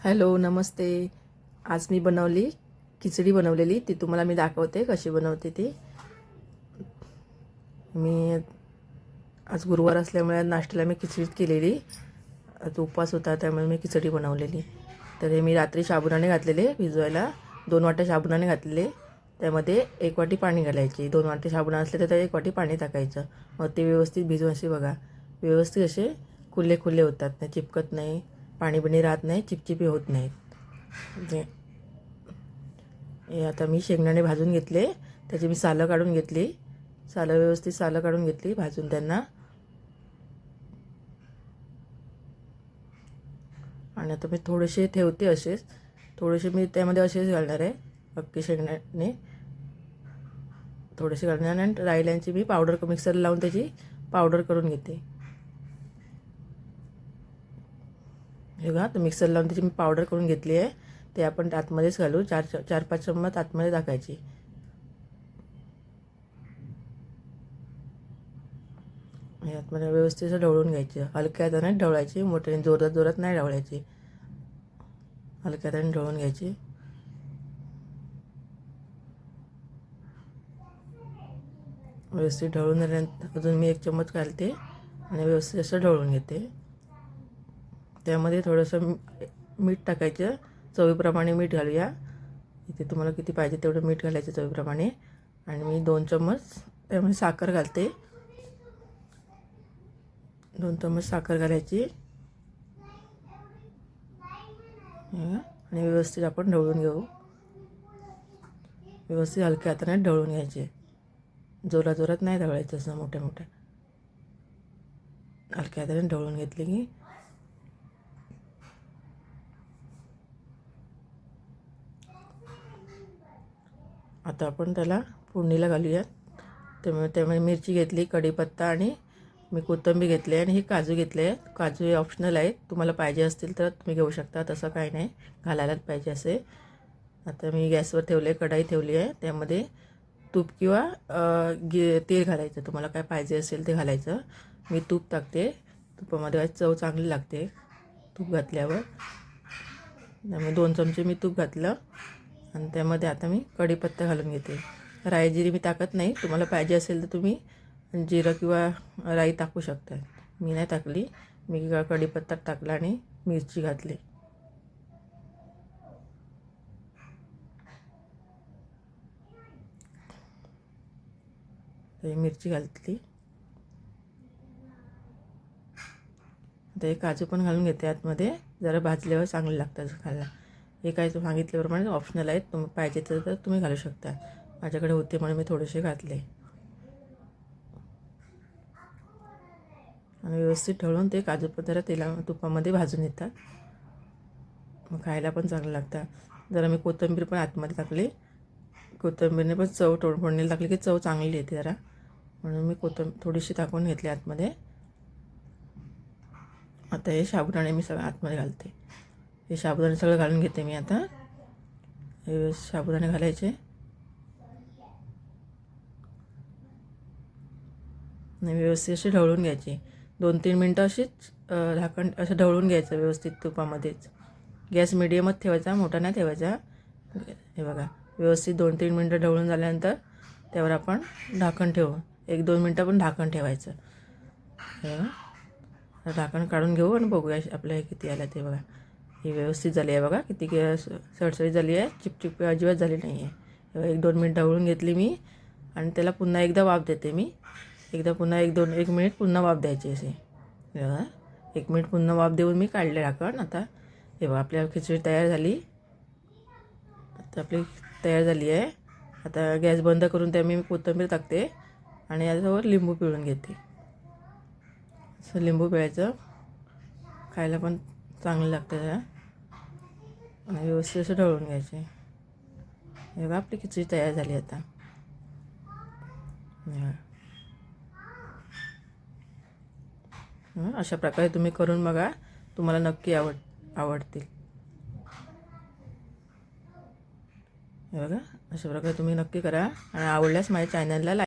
Hello, नमस्ते. आज मी खिचडी बनवलेली. ती तुम्हाला मी दाखवते कशी बनवते ती. मी आज गुरुवार असल्यामुळे नाश्त्याला मी खिचडीच केलेली. आज उपवास होता त्यामुळे मी खिचडी बनवलेली. तर हे मी रात्री साबुदाणे घातलेले भिजवायला. 2 वाट्या साबुदाणे घातलेले. त्यामध्ये 1 वाटी पाणी घालायचे. 2 वाटी साबुदाणे असले तर त्यात 1 वाटी पाणी टाकायचं. मग ते व्यवस्थित भिजून असे बघा व्यवस्थित असे खुले खुले होतात. नाही चिपकत नाही, पाणी बिणी राहत नाही, चिपचिपी होत नाहीत. हे आता मी शेंगदाणे भाजून घेतले. त्याची मी सालं काढून घेतली. व्यवस्थित सालं काढून घेतली भाजून त्यांना. आणि आता मी थोडेसे ठेवते असेच. थोडेसे मी त्यामध्ये असेच घालणार आहे. अख्खे शेंगदाणे थोडेसे घालणार आणि राहिल्यांची मी पावडर मिक्सरला लावून त्याची पावडर करून घेते. हे बघा, तर मिक्सर लावून त्याची मी पावडर करून घेतली आहे. ते आपण आतमध्येच घालू. 4-5 चम्मच आतमध्ये टाकायची. हे आतमध्ये व्यवस्थित ढवळून घ्यायची. हलक्या हाताने ढवळायची, मोठ्याने जोरात जोरात नाही ढवळायची. हलक्या हाताने ढवळून घ्यायची. व्यवस्थित ढवळून झाल्यानंतर अजून मी 1 चम्मच घालते आणि व्यवस्थित असं ढवळून घेते. त्यामध्ये थोडंसं मीठ टाकायचं. चवीप्रमाणे मीठ घालूया. इथे तुम्हाला किती पाहिजे तेवढं मीठ घालायचं चवीप्रमाणे. आणि मी 2 चम्मच त्यामध्ये साखर घालते. 2 चम्मच साखर घालायची आणि व्यवस्थित आपण ढवळून घेऊ. व्यवस्थित हलक्या हाताने ढवळून घ्यायचे. जोरात जोरात नाही ढवळायचं, असं मोठ्या मोठ्या हलक्या हाताने ढवळून घेतले की आता आपण त्याला फोडणीला घालूयात. त्यामुळे मिरची घेतली, कढीपत्ता आणि मी कोथिंबीर घेतली आणि हे काजू घेतले. काजू हे ऑप्शनल आहेत. तुम्हाला पाहिजे असतील तर तुम्ही घेऊ शकता. तसं काही नाही, घालायलाच पाहिजे असे. आता मी गॅसवर ठेवले, कढाई ठेवली आहे. त्यामध्ये तूप किंवा तेल घालायचं. तुम्हाला काय पाहिजे असेल ते घालायचं. मी तूप टाकते. तुपामध्ये चव चांगली लागते तूप घातल्यावर. त्यामुळे 2 चमचे मी तूप घातलं आणि त्यामध्ये आता मी कढीपत्ता घालून घेते. राई जिरी मी टाकत नाही. तुम्हाला पाहिजे असेल तर तुम्ही जिरं किंवा राई टाकू शकता. मी नाही टाकली. मी कढीपत्ता टाकला आणि मिरची घातली. मिरची घातली. आता हे काजू पण घालून घेते आतमध्ये. जरा भाजल्यावर चांगलं लागतं खायला. हे काय सांगितल्याप्रमाणे ऑप्शनल आहेत. तुम्ही पाहिजे तर तुम्ही घालू शकता. माझ्याकडे होते म्हणून मी थोडेसे घातले. आणि व्यवस्थित ढवळून ते काजू पण जरा तुपामध्ये भाजून येतात. मग खायला पण चांगलं लागतं. जरा मी कोथिंबीर पण आतमध्ये टाकली. कोथिंबीरने पण फोडणीला टाकली की चव चांगली येते जरा, म्हणून मी थोडीशी टाकून घेतली आतमध्ये. आता हे साबुदाणे मी सगळं आतमध्ये घालते. हे साबुदाणे सगळं घालून घेते मी आता. हे साबुदाणे घालायचे आणि व्यवस्थित असे ढवळून घ्यायचे. 2-3 मिनटं अशीच झाकण असं ढवळून घ्यायचं व्यवस्थित तुपामध्येच. गॅस मिडियमच ठेवायचा, मोठा नाही ठेवायचा. हे बघा, व्यवस्थित 2-3 मिनटं ढवळून झाल्यानंतर त्यावर आपण झाकण ठेवू. 1-2 मिनटं पण झाकण ठेवायचं. हे बघा, झाकण काढून घेऊ आणि बघूया आपल्या किती आलं ते. बघा, ही व्यवस्थित झाली आहे. बघा किती सडसडीत झाली आहे. चिपचिप अजिबात झाली नाही आहे. 1-2 मिनटं ढवळून घेतली मी आणि त्याला पुन्हा एकदा वाफ देते मी. पुन्हा 1 मिनिट पुन्हा वाफ द्यायची असे. बघा, 1 मिनिट पुन्हा वाफ देऊन मी काढले झाकण. आता हे बघा, आपल्या खिचडी तयार झाली. आता आपली तयार झाली आहे. आता गॅस बंद करून त्या मी कोथिंबीर टाकते आणि याच्यावर लिंबू पिळून घेते. असं लिंबू पिळायचं, खायला पण चांगलं लागतं जरा. आणि व्यवस्थित असं ढवळून घ्यायचे. हे बघा, आपली खिचडी तयार झाली आता. अशा प्रकारे तुम्ही करून बघा, तुम्हाला नक्की आवडतील. हे बघा, अशा प्रकारे तुम्ही नक्की करा आणि आवडल्यास माझ्या चॅनलला